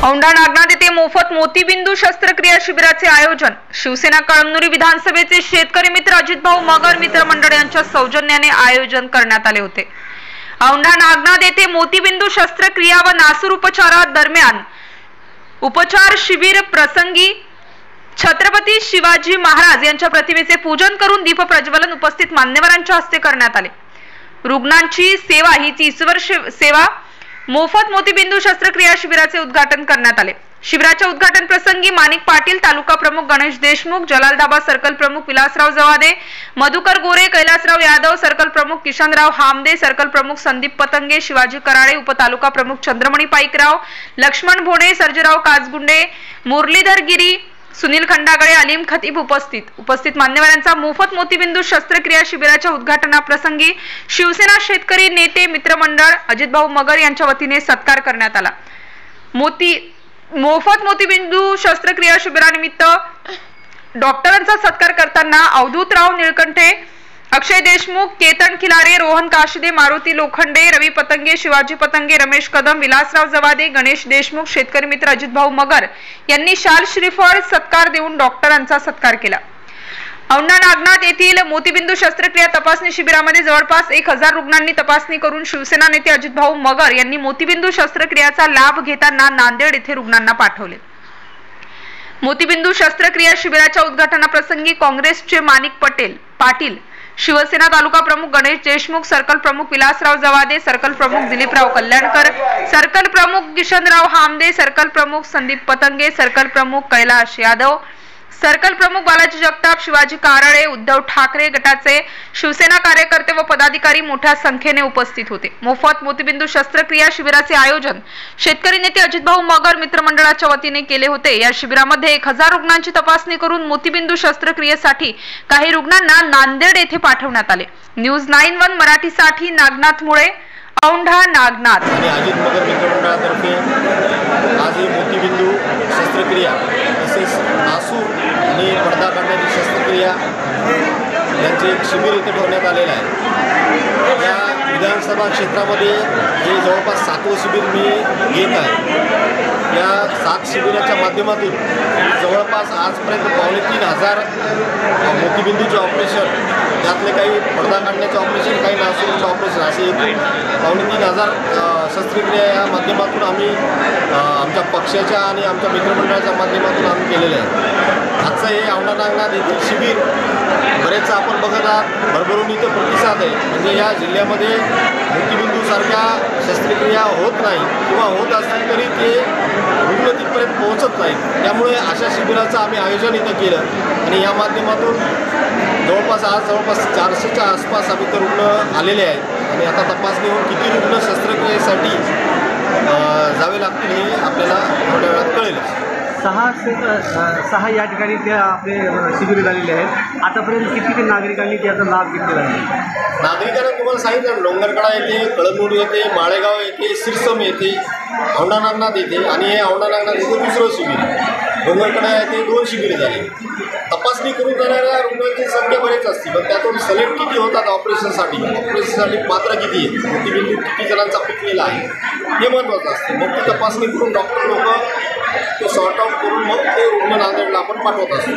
औंढा नागनाथ येथे मोफत मोतीबिंदू शस्त्रक्रिया शिबिराचे आयोजन। शिवसेना कळमनुरी विधानसभेचे शेतकरी मित्र अजितभाऊ मगर मित्रमंडळ यांच्या सौजन्याने आयोजन करण्यात आले होते। औंढा नागनाथ येथे मोतीबिंदू शस्त्रक्रिया व नासूर उपचारादरम्यान उपचार शिबिर प्रसंगी छत्रपती शिवाजी महाराज यांच्या प्रतिमेचे पूजन करून दीप प्रज्वलन उपस्थित मान्यवरांच्या हस्ते करण्यात आले। रुग्णांची सेवा हीच ईश्वर सेवा मोफत मोतीबिंदू शस्त्रक्रिया शिबिराचे उद्घाटन करण्यात आले। शिबिराच्या उद्घाटन प्रसंगी माणिक पाटील, तालुका प्रमुख गणेश देशमुख, जलाल धाबा सर्कल प्रमुख विलासराव जवादे, मधुकर गोरे, कैलासराव यादव, सर्कल प्रमुख किशनराव हामदे, सर्कल प्रमुख संदीप पतंगे, शिवाजी कराळे, उपतालुका प्रमुख चंद्रमणी पाईकराव, लक्ष्मण भोणे, सर्जेराव काजगुंडे, मुरलीधर गिरी, सुनील खंडागळे, अलीम खतीब उपस्थित मान्यवरांचा मोफत मोतीबिंदू शस्त्रक्रिया शिबिराच्या उद्घाटनाप्रसंगी शिवसेना शेतकरी नेते मित्रमंडळ अजितभाऊ मगर यांच्या वतीने सत्कार करण्यात आला। मोफत मोतीबिंदू शस्त्रक्रिया शिबिरानिमित्त डॉक्टरांचा सत्कार करताना अवधूतराव निळकंठे, अक्षय देशमुख, केतन खिलारे, रोहन काशिदे, मारुती लोखंडे, रवी पतंगे, शिवाजी पतंगे, रमेश कदम, विलासराव जवादे, गणेश देशमुख, शेतकरी मित्र अजितभाऊ मगर यांनी शाल श्रीफळ सत्कार देऊन डॉक्टरांचा सत्कार केला। औंढा नागनाथ येथील मोतीबिंदू शस्त्रक्रिया तपासणी शिबिरामध्ये जवळपास 1000 रुग्णांनी तपासणी करून शिवसेना नेते अजितभाऊ मगर यांनी मोतीबिंदू शस्त्रक्रियाचा लाभ घेताना नांदेड येथे रुग्णांना पाठवले। मोतीबिंदू शस्त्रक्रिया शिबिराच्या उद्घाटनाप्रसंगी काँग्रेसचे माणिक पाटील, शिवसेना तालुका प्रमुख गणेश देशमुख, सर्कल प्रमुख विलासराव जवादे, सर्कल प्रमुख दिलीपराव कल्याणकर, सर्कल प्रमुख किशनराव हामदे, सर्कल प्रमुख संदीप पतंगे, सर्कल प्रमुख कैलाश यादव, सर्कल प्रमुख बालाजी जगताप, शिवाजी कराळे, उद्धव ठाकरे गटाचे शिवसेना कार्यकर्ते व पदाधिकारी मोठ्या संख्येने उपस्थित होते। मोफत मोतीबिंदू शस्त्रक्रिया शिबिराचे आयोजन शेतकरी नेते अजितभाऊ मगर मित्रमंडळाच्या वतीने केले होते। या शिबिरामध्ये 1000 रुग्णांची तपासणी करून मोतीबिंदू शस्त्रक्रियेसाठी काही रुग्णांना नांदेड येथे पाठवण्यात आले। न्यूज 91 मराठीसाठी नागनाथ मुळे, औंढा नागनाथ। अजित मगर मित्रमंडळातर्फे आज मोतीबिंदू शस्त्रक्रिया तसेच नासूर आणि पडदा काढण्याची शस्त्रक्रिया यांचे एक शिबिर इथे ठेवण्यात आलेलं आहे। या विधानसभा क्षेत्रामध्ये हे जवळपास 7वं शिबिर मी घेत आहे। या 7 शिबिराच्या माध्यमातून जवळपास आजपर्यंत 2500 मोतीबिंदूचे ऑपरेशन, त्यातले काही पडदा काढण्याचे ऑपरेशन, काही नासूरचे ऑपरेशन, असे एकूण 2500 शस्त्रक्रिया या माध्यमातून आम्ही आमच्या पक्षाच्या आणि आमच्या मित्रमंडळाच्या माध्यमातून आम्ही केलेलं आहे। आजचं हे औंढा नागनाथ येथील शिबिर बरेच आपण बघत आहात, भरभरून इथं प्रतिसाद आहे। म्हणजे या जिल्ह्यामध्ये मोतीबिंदूसारख्या शस्त्रक्रिया होत नाही किंवा होत असतील तरी ते रुग्ण तिथपर्यंत पोहोचत नाहीत। त्यामुळे अशा शिबिराचं आम्ही आयोजन इथं केलं आणि या माध्यमातून जवळपास 400च्या आसपास आम्ही तर रुग्ण आलेले आहेत आणि आता तपासणी होऊन किती रुग्ण शस्त्रक्रियेसाठी जावे लागतील हे आपल्याला थोड्या वेळात कळेल। 6 या ठिकाणी ते आपले शिबिर झालेले आहेत। आतापर्यंत किती नागरिकांनी त्याचा लाभ घेतलेला आहे? नागरिकांना तुम्हाला सांगितलं, डोंगरकडा येथे, कळमनुरी येथे, माळेगाव येथे, सिरसम येथे, औंढा नागनाथ येथे आणि हे औंढा नागनाथ येथे 2रं शिबिर आहे। डोंगरकडा येथे 2 शिबिर झाले। तपासणी करून जाणाऱ्या रुग्णांची संख्या बरेच असते, पण त्यातून सिलेक्ट किती होतात ऑपरेशनसाठी पात्र किती आहे, मोतीबिंदू किती जणांचा पिकलेला आहे हे महत्त्वाचं असतं। मग ती तपासणी करून डॉक्टर लोक ते सॉर्ट आउट करून मग ते रुग्ण नांदेडला आपण पाठवत असतो।